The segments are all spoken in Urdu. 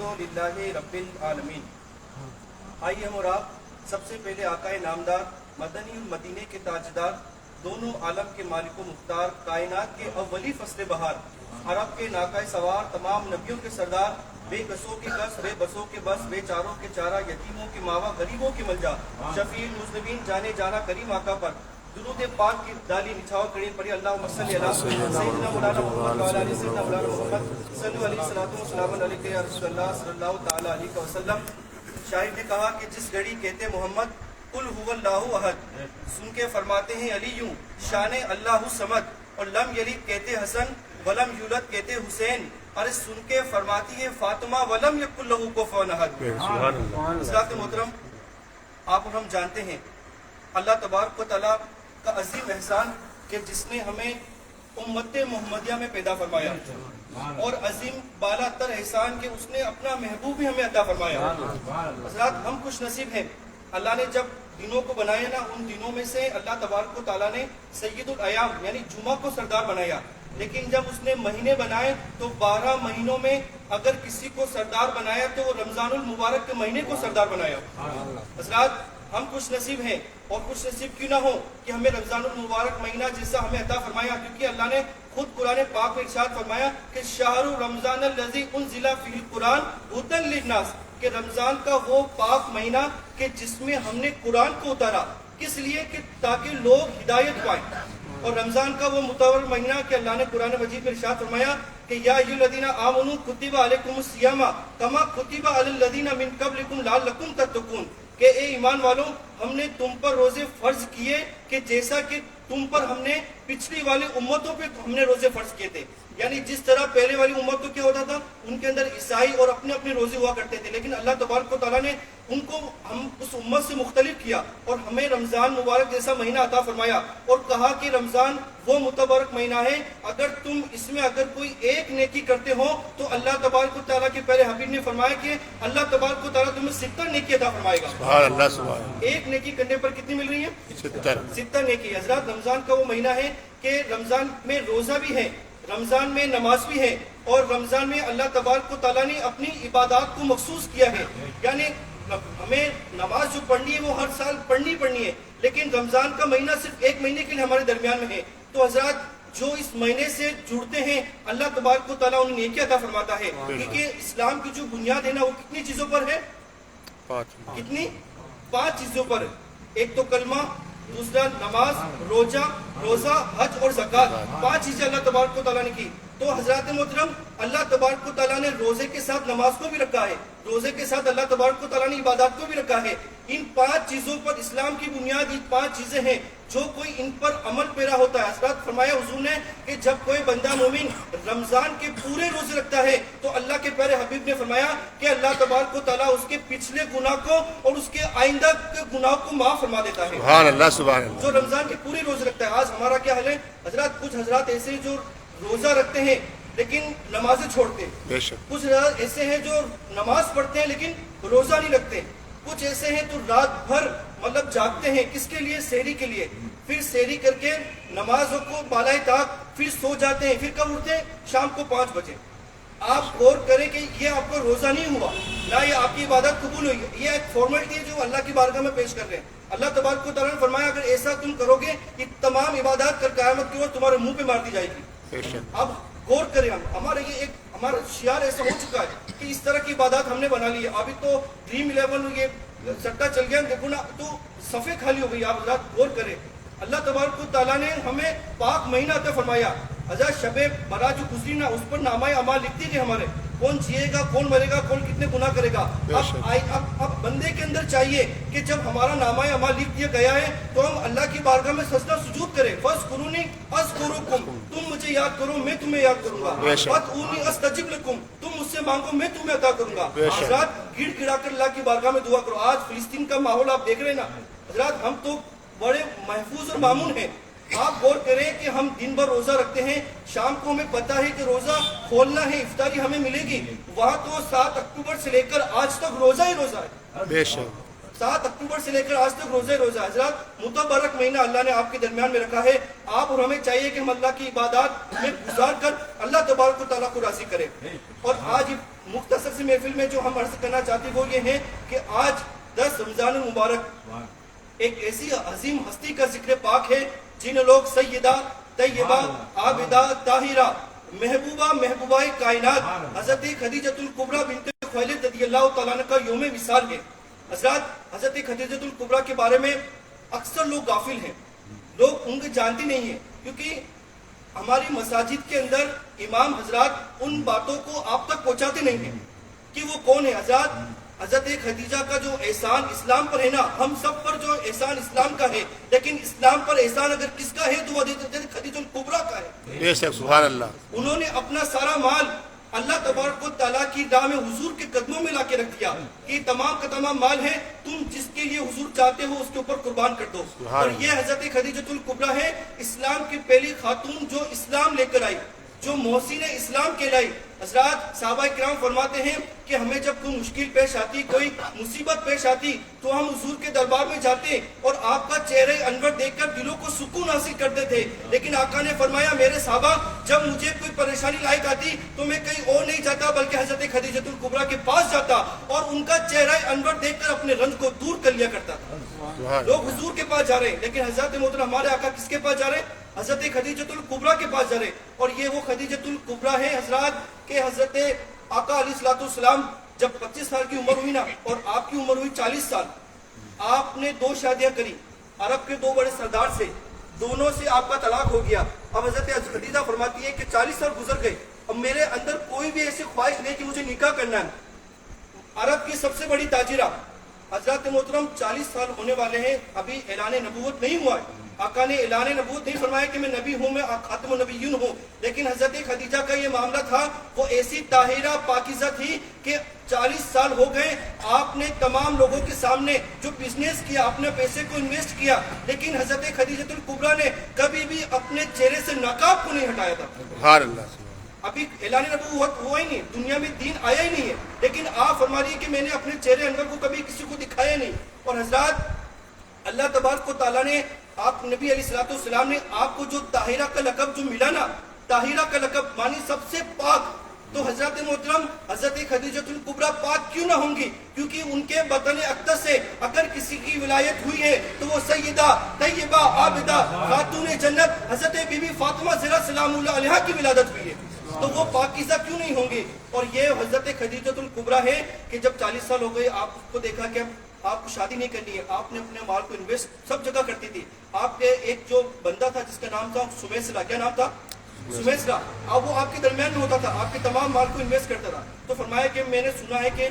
الحمدللہ رب العالمین۔ آئیے ہم اور آپ سب سے پہلے آقائے نامدار مدنی المدینے کے تاجدار، دونوں عالم کے مالک و مختار، کائنات کے اولی فصل بہار، عرب کے ناقہ سوار، تمام نبیوں کے سردار، بے کسوں کے کس، بے بسوں کے بس، بے چاروں کے چارہ، یتیموں کے ماوا، غریبوں کے ملجا، شفیع المذنبین جانے جانا کریم آقا پر درود پاک کی ڈالی نچھاؤ کڑی پڑی۔ اللہم صلی علی سیدنا مولانا محمد وعلی آلہ سیدنا مولانا محمد صلی علیہ الصلوۃ والسلام علیہ یا رسول اللہ صلی اللہ تعالی علیہ وسلم۔ شاعر نے کہا کہ جس گھڑی کہتے محمد قل هو اللہ احد، سن کے فرماتے ہیں علی یوں شان اللہ صمد، اور لم یلد کہتے حسن ولم یولد کہتے حسین، اور سن کے فرماتی ہے فاطمہ ولم یکن لہ کفوا احد۔ حضرات محترم، آپ اور ہم جانتے ہیں اللہ تبارک و تعالیٰ کا عظیم احسان کہ جس نے ہمیں امت محمدیہ میں پیدا فرمایا، اور عظیم بالا تر احسان کہ اس نے اپنا محبوب بھی ہمیں عطا فرمایا۔ حضرات ہم خوش نصیب ہیں، اللہ نے جب دنوں کو بنایا نا، ان دنوں میں سے اللہ تبارک و تعالیٰ نے سید الایام یعنی جمعہ کو سردار بنایا، لیکن جب اس نے مہینے بنائے تو 12 مہینوں میں اگر کسی کو سردار بنایا تو رمضان المبارک کے مہینے کو سردار بنایا۔ حضرات ہم خوش نصیب ہیں، اور خوش نصیب کیوں نہ ہو کہ ہمیں رمضان المبارک مہینہ جیسا ہمیں عطا فرمایا، کیونکہ اللہ نے خود قرآن پاک میں ارشاد فرمایا کہ شہر رمضان الذی انزل فیہ القرآن ھدی للناس، کہ رمضان کا وہ پاک مہینہ کہ جس میں ہم نے قرآن کو اتارا، کس لیے کہ تاکہ لوگ ہدایت پائیں۔ اور رمضان کا وہ متور مہینہ کہ اللہ نے قرآن مجید میں ارشاد فرمایا کہ یا ایھا الذین آمنوا کتب علیکم الصیام کما کتب علی الذین من قبلکم لعلکم تتقون، کہ اے ایمان والوں ہم نے تم پر روزے فرض کیے کہ جیسا کہ تم پر ہم نے پچھلی والی امتوں پہ ہم نے روزے فرض کیے تھے۔ یعنی جس طرح پہلے والی امت کو کیا ہوتا تھا، ان کے اندر عیسائی اور اپنے اپنے روزے ہوا کرتے تھے، لیکن اللہ تبارک و تعالیٰ نے ان کو ہم اس امت سے مختلف کیا اور ہمیں رمضان مبارک جیسا مہینہ عطا فرمایا، اور کہا کہ رمضان وہ متبارک مہینہ ہے اگر تم اس میں اگر کوئی ایک نیکی کرتے ہو تو اللہ تبارک و تعالیٰ کے پہلے حبیب نے فرمایا کہ اللہ تبارک و تعالیٰ تمہیں 70 نیکی عطا فرمائے گا۔ سبحان اللہ، سبحان اللہ۔ ایک نیکی کرنے پر کتنی مل رہی ہے؟ 70 نیکی۔ حضرات رمضان کا وہ مہینہ ہے کہ رمضان میں روزہ بھی ہے، رمضان میں نماز بھی ہے، اور رمضان میں اللہ تبارک و تعالیٰ نے اپنی عبادات کو مخصوص کیا ہے۔ یعنی ہمیں نماز جو پڑھنی ہے وہ ہر سال پڑھنی ہے، لیکن رمضان کا مہینہ صرف ایک مہینے کے لیے ہمارے درمیان میں ہے۔ تو حضرات جو اس مہینے سے جڑتے ہیں اللہ تبارک و تعالیٰ انہیں نیکی عطا فرماتا ہے، کیونکہ اسلام کی جو بنیاد ہے نا وہ کتنی چیزوں پر ہے؟ کتنی؟ 5 چیزوں پر۔ ایک تو کلمہ، دوسرا نماز، روزہ، حج اور زکوٰۃ، 5 چیزیں اللہ تبارک و تعالیٰ نے کی۔ تو حضرات محترم اللہ تبارک و تعالیٰ نے روزے کے ساتھ نماز کو بھی رکھا ہے، روزے کے ساتھ اللہ تبارک و تعالیٰ نے عبادات کو بھی رکھا ہے۔ ان 5 چیزوں پر اسلام کی بنیاد یہ 5 چیزیں ہیں، جو کوئی ان پر عمل پیرا ہوتا ہے۔ حضرات فرمایا حضور نے کہ جب کوئی بندہ مومن رمضان کے پورے روزے رکھتا ہے تو اللہ کے پیارے حبیب نے فرمایا کہ اللہ تبارک و تعالیٰ اس کے پچھلے گناہ کو اور اس کے آئندہ کے گناہ کو معاف فرما دیتا ہے۔ سبحان اللہ، سبحان اللہ۔ جو رمضان کے پورے روزے رکھتا ہے۔ آج ہمارا کیا حال ہے حضرات؟ کچھ حضرات ایسے ہیں جو روزہ رکھتے ہیں لیکن نمازیں چھوڑتے ہیں، بے شک۔ کچھ حضرات ایسے ہیں جو نماز پڑھتے ہیں لیکن روزہ نہیں رکھتے، کچھ ایسے ہیں تو رات بھر مطلب جاگتے ہیں، کس کے لیے؟ سحری کے لیے، پھر سحری کر کے نمازوں کو بالائے طاق پھر سو جاتے ہیں، پھر کب اٹھتے ہیں؟ شام کو 5 بجے۔ آپ غور کریں کہ یہ آپ کو روزہ نہیں ہوا، نہ یہ آپ کی عبادت قبول ہوئی، یہ ایک فارمیلٹی ہے جو اللہ کی بارگاہ میں پیش کر رہے ہیں۔ اللہ تبارک و تعالیٰ نے فرمایا اگر ایسا تم کرو گے کہ تمام عبادات کر قیامت کی روز تمہارے منہ پہ مار دی جائے گی۔ بے شک۔ اب غور کریں، ہمارا یہ ایک ہمارا شعار ایسا ہو چکا ہے کہ اس طرح کی عبادات ہم نے بنا لی ہے۔ ابھی تو ڈریم 11 یہ سٹا چل گیا، دیکھو نا تو صفحے خالی ہو گئی۔ آپ حضرات غور کریں، اللہ تبارک و تعالیٰ نے ہمیں پاک مہینہ عطا فرمایا۔ حضرت شب برات جو گزری نا اس پر نامہ اعمال لکھ دیے گئے ہمارے، کون جیے گا، کون مرے گا، کون کتنے گناہ کرے گا۔ اب بندے کے اندر چاہیے کہ جب ہمارا نامہ اعمال لکھ دیا گیا ہے تو ہم اللہ کی بارگاہ میں سجدہ سجود کریں۔ فاذکرونی اذکرکم، تم مجھے یاد کرو میں تمہیں یاد کروں گا۔ وادعونی استجب لکم، تم مجھ سے مانگو میں تمہیں عطا کروں گا۔ حضرات گڑ گڑا کر اللہ کی بارگاہ میں دعا کرو۔ آج فلسطین کا ماحول آپ دیکھ رہے ہیں نا حضرات، ہم تو بڑے محفوظ اور مامون ہیں۔ آپ غور کریں کہ ہم دن بھر روزہ رکھتے ہیں، شام کو ہمیں پتہ ہے کہ روزہ کھولنا ہے، افطاری ہمیں ملے گی، وہاں تو 7 اکتوبر سے لے کر آج تک روزہ ہی روزہ ہے۔ بے شک۔ 7 اکتوبر سے لے کر آج تک روزے روزہ حضرات متبرک مہینہ اللہ نے آپ کے درمیان میں رکھا ہے. آپ اور ہمیں چاہیے کہ ہم اللہ کی عبادات میں گزار کر اللہ تبارک و تعالیٰ کو راضی کریں. اور آج مختصر سی محفل میں جو ہم عرض کرنا چاہتے ہیں وہ یہ ہے کہ آج 10 رمضان المبارک ایک ایسی عظیم ہستی کا ذکر پاک ہے جن لوگ سیدہ طیبہ عابدہ طاہرہ محبوبہ کائنات حضرت خدیجۃ الکبریٰ بنت خویلد رضی اللہ تعالیٰ عنہ کا یوم وصال ہے. حضرات حضرت خدیجۃ الکبریٰ کے بارے میں اکثر لوگ غافل ہیں, لوگ ان کو جانتے نہیں ہیں, کیونکہ ہماری مساجد کے اندر امام حضرات ان باتوں کو آپ تک پہنچاتے نہیں ہیں کہ وہ کون ہے. حضرت خدیجہ کا جو احسان اسلام پر ہے نا, ہم سب پر جو احسان اسلام کا ہے, لیکن اسلام پر احسان اگر کس کا ہے تو وہ حضرت خدیجہ الکبریٰ کا ہے. بے شک سبحان اللہ. انہوں نے اپنا سارا مال اللہ تبارک و تعالیٰ کی راہ میں حضور کے قدموں میں لا کے رکھ دیا کہ تمام کا تمام مال ہے, تم جس کے لیے حضور چاہتے ہو اس کے اوپر قربان کر دو. اور یہ حضرت خدیجۃ الکبریٰ ہے, اسلام کی پہلی خاتون جو اسلام لے کر آئی, جو محسن اسلام کہلائی. حضرات صحابہ کرام فرماتے ہیں کہ ہمیں جب کوئی مشکل پیش آتی, کوئی مصیبت پیش آتی, تو ہم حضور کے دربار میں جاتے اور آپ کا چہرہ انور دیکھ کر دلوں کو سکون حاصل کرتے تھے. لیکن آقا نے فرمایا میرے صحابہ جب مجھے کوئی پریشانی لاحق آتی تو میں کہیں اور نہیں جاتا بلکہ حضرت خدیجۃ الکبریٰ کے پاس جاتا اور ان کا چہرہ انور دیکھ کر اپنے رنج کو دور کر لیا کرتا تھا. لوگ حضور کے پاس جا رہے ہیں, لیکن حضرت محترم ہمارے آقا کس کے پاس جا رہے ہیں؟ حضرت خدیجۃ الکبریٰ کے پاس جا رہے. اور یہ وہ خدیجۃ الکبریٰ ہے حضرات کہ حضرت آقا علیہ الصلوۃ والسلام جب 25 سال کی عمر ہوئی نا, اور آپ کی عمر ہوئی 40 سال, آپ نے 2 شادیاں کری عرب کے 2 بڑے سردار سے, دونوں سے آپ کا طلاق ہو گیا. اب حضرت خدیجہ فرماتی ہے کہ 40 سال گزر گئے, اب میرے اندر کوئی بھی ایسی خواہش نہیں کہ مجھے نکاح کرنا ہے. عرب کی سب سے بڑی تاجرہ حضرت محترم 40 سال ہونے والے ہیں, ابھی اعلان نبوت نہیں ہوا ہے. آقا نے اعلان نبوت نہیں فرمایا کہ میں نبی ہوں, میں خاتم النبیین ہوں, لیکن حضرت خدیجہ کا یہ معاملہ تھا, وہ ایسی طاہرہ پاکیزہ تھی کہ 40 سال ہو گئے, آپ نے تمام لوگوں کے سامنے جو بزنس کیا, اپنے پیسے کو انویسٹ کیا, لیکن حضرت خدیجۃ الکبریٰ نے کبھی بھی اپنے چہرے سے نقاب کو نہیں ہٹایا تھا. سبحان اللہ. ابھی اعلان نبوت ہوا ہی نہیں, دنیا میں دین آیا ہی نہیں ہے, لیکن آپ فرما رہی کہ میں نے اپنے چہرے انور کو کبھی کسی کو دکھایا نہیں. اور حضرات اللہ تبارک و تعالیٰ نے, آپ نبی علیہ الصلوۃ والسلام نے آپ کو جو طاہرہ کا لقب جو ملا نا, طاہرہ کا لقب مانی سب سے پاک, تو حضرت محترم حضرت خدیجۃ الکبریٰ پاک کیوں نہ ہوں گی؟ کیونکہ ان کے بطن اقدس سے اگر کسی کی ولایت ہوئی ہے تو وہ سیدہ طیبہ عابدہ خاتون جنت حضرت بی بی فاطمہ زہرا سلام اللہ علیہا کی ولادت ہوئی ہے, تو وہ پاکیزہ کیوں نہیں ہوں گے؟ اور یہ حضرت خدیجۃ الکبریٰ ہے کہ جب 40 سال ہو گئے, آپ کو دیکھا کہ آپ کو شادی نہیں کرنی ہے, آپ نے اپنے مال کو انویسٹ سب جگہ کرتی تھی. آپ کے ایک جو بندہ تھا جس کا نام تھا سمیسرا, کیا نام تھا؟ سمیسرا. اب وہ آپ کے درمیان میں ہوتا تھا, آپ کے تمام مال کو انویسٹ کرتا تھا. تو فرمایا کہ میں نے سنا ہے کہ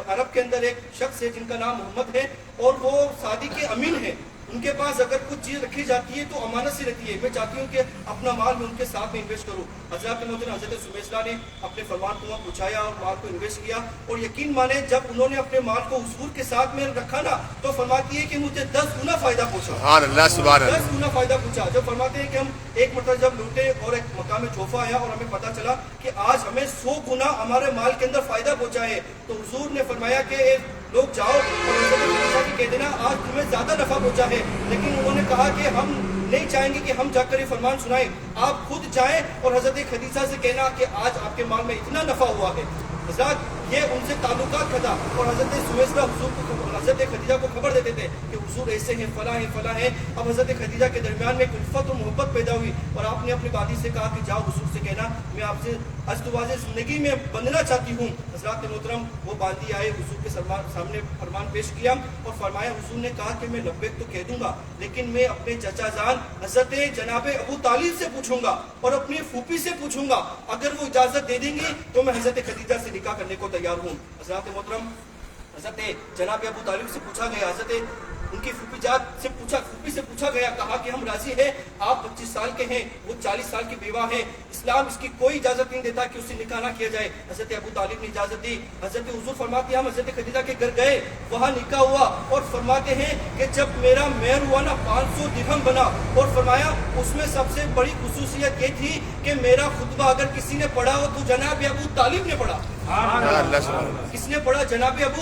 عرب کے اندر ایک شخص ہے جن کا نام محمد ہے, اور وہ شادی کے امین ہے, ان کے پاس اگر کچھ چیز رکھی جاتی ہے تو امانت سے رہتی ہے, میں چاہتی ہوں کہ اپنا مال میں ان کے ساتھ میں انویسٹ کروں. حضرت محترم حضرت سمیسرا نے اپنے فرمان کو پہنچایا اور مال کو انویسٹ کیا, اور یقین مانے جب انہوں نے اپنے مال کو حضور کے ساتھ میں رکھا نا, تو فرماتی ہے کہ مجھے 10 گنا فائدہ پہنچا. سبحان اللہ. سبحان اللہ. 10 گنا فائدہ پہنچا. جب فرماتے ہیں کہ ہم ایک مرتبہ جب لوٹے اور ایک مقام جوفہ آیا اور ہمیں پتا چلا کہ آج ہمیں 100 گنا ہمارے مال کے اندر فائدہ پہنچا ہے, تو حضور نے فرمایا کہ لوگ جاؤ اور حضرت خدیجہ کی کہہ دینا آج تمہیں زیادہ نفع پہنچا ہے. لیکن انہوں نے کہا کہ ہم نہیں چاہیں گے کہ ہم جا کر یہ فرمان سنائیں, آپ خود جائیں اور حضرت خدیجہ سے کہنا کہ آج آپ کے مال میں اتنا نفع ہوا ہے. حضرات یہ ان سے تعلقات کا تھا, اور حضرت سمیسرا حضور کو حضرت خدیجہ کو خبر دیتے تھے کہ حضور ایسے ہیں, فلاں ہیں, فلاں ہیں. اب حضرت خدیجہ کے درمیان میں الفت اور محبت پیدا ہوئی, اور آپ نے اپنی بادی سے کہا کہ جاؤ حضور سے کہنا میں آپ سے ازدواج زندگی میں بندنا چاہتی ہوں. حضرات محترم وہ باندی آئے, حضور کے سامنے فرمان پیش کیا اور فرمایا, حضور نے کہا کہ میں لبیک تو کہہ دوں گا, لیکن میں اپنے چچا جان حضرت جناب ابو طالب سے پوچھوں گا اور اپنی پھوپھی سے پوچھوں گا, اگر وہ اجازت دے دیں گی تو میں حضرت خدیجہ سے نکاح کرنے کو تیار ہوں. حضرات محترم حضرت جناب ابو طالب سے پوچھا گیا, حضرت ان کی پھوپھی جات سے پوچھا گیا, کہا کہ ہم راضی ہیں, آپ 25 سال کے ہیں, وہ 40 سال کی بیوہ ہیں, اسلام اس کی کوئی اجازت نہیں دیتا کہ اس سے نکاح نہ کیا جائے. حضرت ابو طالب نے اجازت دی. حضرت حضور فرماتے ہیں ہم حضرت خدیجہ کے گھر گئے, وہاں نکاح ہوا, اور فرماتے ہیں کہ جب میرا مہر ہوا نا 500 درہم بنا, اور فرمایا اس میں سب سے بڑی خصوصیت یہ تھی کہ میرا خطبہ اگر کسی نے پڑھا ہو تو جناب ابو طالب نے پڑھا. کس نے پڑھا؟ جناب ابو